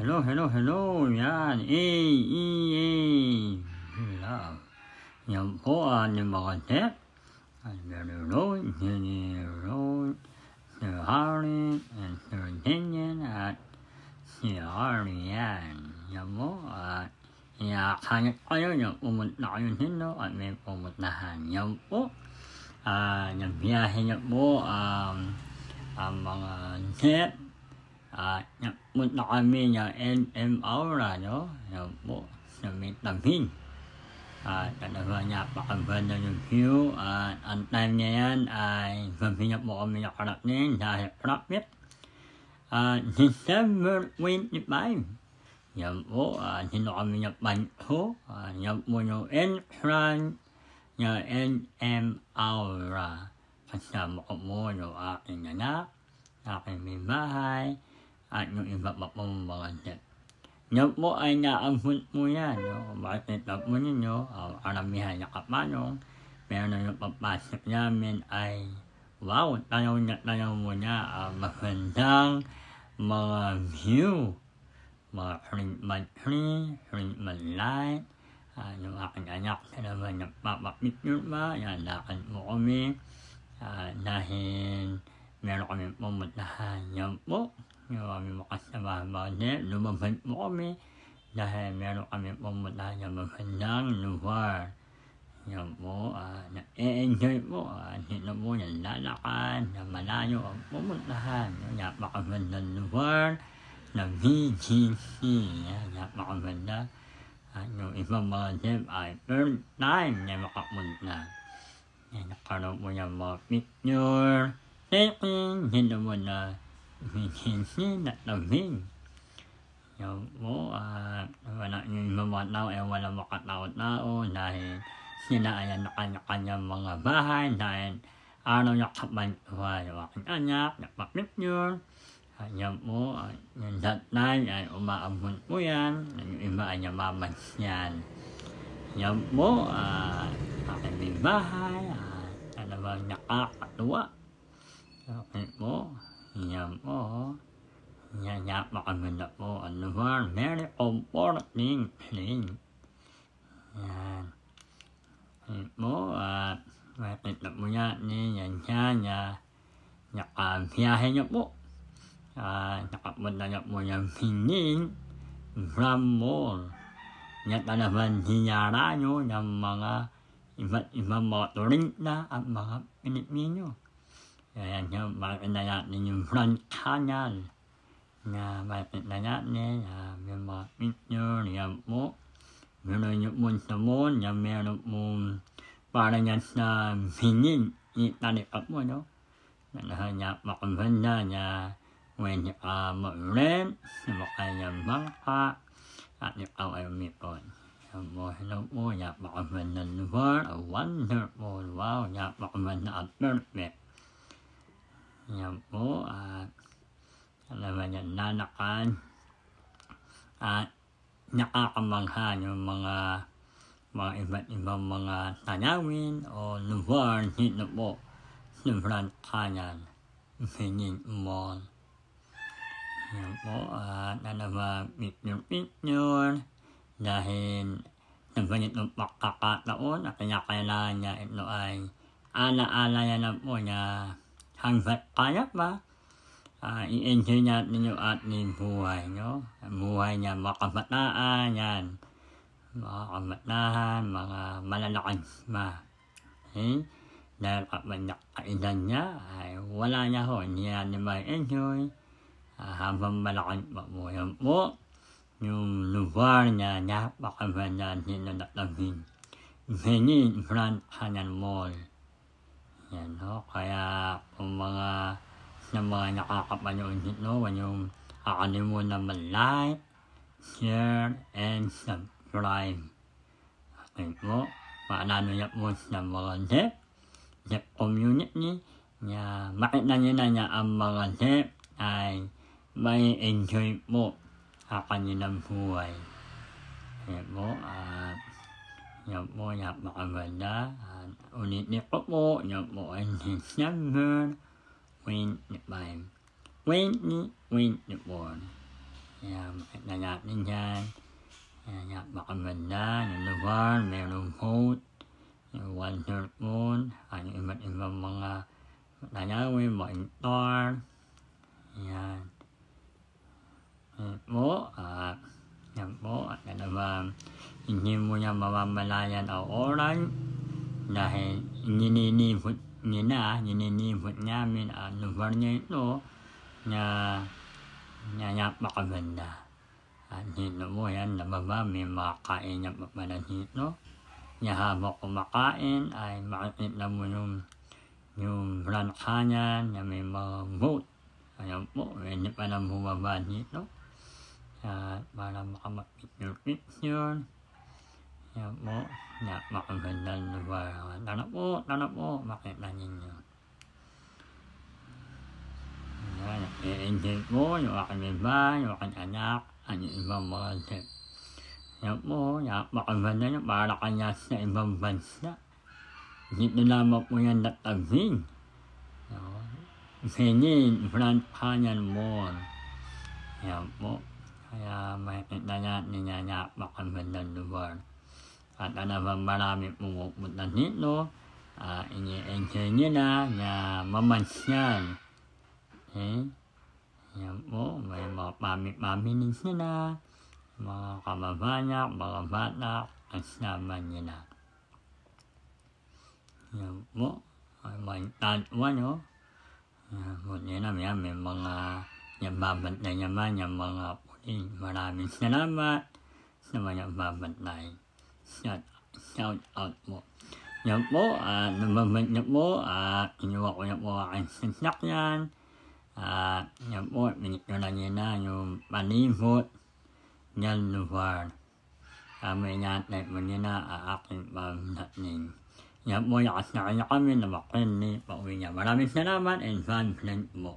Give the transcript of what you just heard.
Hello. Yan. Love. Yan po ang mga tip. Very Road, Sir Harley, and Sir Daniel, at si Harley yan. Yan po. Iyakanit kayo yung pumunta kayo dito at may pumuntahan. Yan po. Yung biyahe niya po ang mga tip. Punta kami ng NM Aura, no? Yan po, sa may tabing. Talaga niya pakaganda yung view. Ang time niya yan ay gabi niya po kami nakarating dahil traffic. December 25. Yan po, dito kami niya panto. Yan po yung entrance ng NM Aura. Kasama ko mo yung aking anak, aking may bahay, at yung iba pa pong mga tip. Yan po ay naabot mo yan, no? Bakit na po ninyo, karamihan na kapanong, pero yung papasok namin ay, wow, tanaw mo na magandang mga view, mga treatment tree, treatment light, yung aking anak na naman nagpapapicture ba, yan, lakad mo kami, dahil meron kami pumuntahan. Yan po, yung kami makasama bagay, lumabas po kami dahil meron kami pumuntahan ng magandang lugar. Yan po, na-enjoy po, dito po yung lalakad, na malayo ang pumuntahan. Napakagandang lugar na VGC, napakaganda. At yung ibang mga tip ay third time na makapunta. Nakaroon po yung mga picture, taking, dito mo na VGC na tabing. Yan po, wala yung mga tao ay wala makatao-tao dahil sila ay nakanya-kanyang mga bahay dahil araw niya kapantuha yung aking anak, napapicture. Yan po, yung that time ay umaabot po yan, yung iba ay namamasyan. Yan po, aking may bahay, talagang nakakatuwa. Okay po. Yan po, yan napakaganda po ang lugar, very comforting place. Yan. Yan po, makikita po yan nakabiyahe niya po. Nakapunta niya po yung Pining Grand Mall. Yan talagang hiyara nyo ng mga iba't ibang mga turista at mga Pilipino. Kaya makikita natin yung front canal na makikita natin yung mga picture, yan po. Meron yung po sa mall, yan meron po parang yan sa Pining, italipa po, no? Kaya makaganda niya when mag-rent, makayang bangka, at ikaw ay umipon. Yan po, hello po, napakagandang lugar, a wonderful, wow, napakaganda at perfect. Yan po, alam niya, lalakad at nakakamangha yung mga iba't ibang mga tanawin o lugar dito po sa Grand Canal, Pining Mall. Yan po, talaga picture dahil sa ganitong pagkakataon at kailangan niya ito ay ala-ala yan na po na hanggat kaya pa, i-enjoy natin yung ating buhay, no? Buhay niya, mga kabataan, yan. Mga kabataan, mga malalakad pa. Okay? Dahil kapag nakailan niya, ay wala niya ho, hindi natin ma-enjoy. Habang malakad pa po yan po, yung lugar niya, napakaganda dito na tabing. Pining Grand Canal Mall. Yan, no? Kaya kung sa mga nakakapanood dito, huwag yung kakalimutan na mag-like, share, and subscribe. Okay po, paalala niya po sa mga tip community, na makita nila niya ang mga tip ay may enjoy po sa kanilang buhay. Yan po, yan po, napakaganda. Ulitin ko po, yan po ay December 25, 2024. makita natin dyan. Baka maganda, yung lugar, merong boat, yung wonder moon, yung iba't ibang mga tanawin, mga star. Yan. Yan po, at hindi mo niya mamamalayan ang oras dahil nininipot namin ang lugar niya ito na napakaganda. At dito mo yan, nababa, may makakain niya pa pala dito. Habang kumakain ay makikita mo yung branch niya na may mga boat. Ayan po, hindi pa na bumaba dito. Para makamapicture-picture. Ayan po, napakagandang lugar. Tara po, makita ninyo. Ayan, i-enjoy po yung aking iba, yung aking anak, at yung ibang mga tip. Ayan po, napakaganda niya para kanya sa ibang bansa. Dito lamang po yan natagin. Benin, Grand Canyon Mall. Ayan po. Kaya makikita natin yan napakagandang lugar. At marami pumupunta dito. Ini-enjoy nila na mamansyan. Ayan po, may mga pamili sila. Mga kababayan, mga bata, kasama nila. Ayan po. May tatuan, no? Buti na may mga nababantay naman yung mga pulis. Maraming salamat sa mga babantay. Shout out po. Yan po, nababant niyo po, inuwa ko na po aking sasakyan. Yan po, pinicturan niyo na yung palibot ng lugar. May natin mo niyo na aking pagdating. Yan po, nakasakay na kami na makinig pa uwi niya. Maraming salamat and God bless po.